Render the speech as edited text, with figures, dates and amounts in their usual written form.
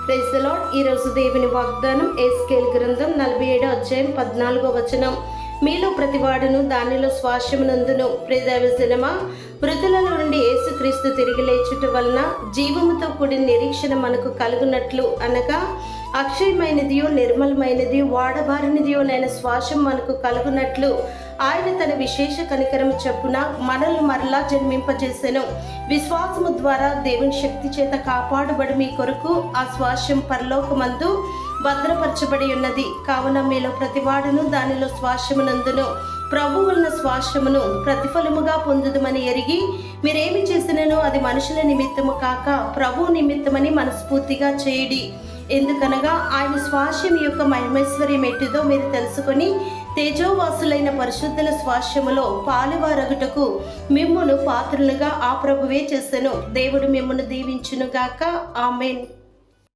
Praise the lord. ఈరోజు దేవుని వాగ్దానం ఎస్కేల్ గ్రంథం 47వ అధ్యాయం 14వ వచనం. మీలో ప్రతివాడును దానిలో స్వాస్యమునందును. ప్రియదైవజనమా, మృతులలో నుండి యేసుక్రీస్తు తిరిగి లేచుట వలన జీవముతో కూడిన నిరీక్షణ మనకు కలుగునట్లు, అనగా అక్షయమైనదియో నిర్మలమైనదియో వాడబారినదియో నైన శ్వాసం మనకు కలుగునట్లు ఆయన తన విశేష కనికరము చొప్పున మనల్ని మరలా జన్మింపజేసెను. విశ్వాసము ద్వారా దేవుని శక్తి చేత కాపాడబడి మీ కొరకు ఆ శ్వాసం పరలోకమందు భద్రపరచబడి ఉన్నది. కావున మీలో ప్రతివాడును దానిలో శ్వాసమునందును ప్రభు వలన శ్వాసమును ప్రతిఫలముగా పొందుదమని ఎరిగి మీరేమి చేసినను అది మనుషుల నిమిత్తము కాక ప్రభు నిమిత్తమని మనస్ఫూర్తిగా చేయుడి. ఎందుకనగా ఆయన స్వాస్యం యొక్క మహిమైశ్వర్యం ఎట్టిదో మీరు తెలుసుకొని తేజోవాసులైన పరిశుద్ధుల స్వాస్యములో పాలువారగుటకు మిమ్మును పాత్రులుగా ఆ ప్రభువే చేసెను. దేవుడు మిమ్మును దీవించునుగాక. ఆమేన్.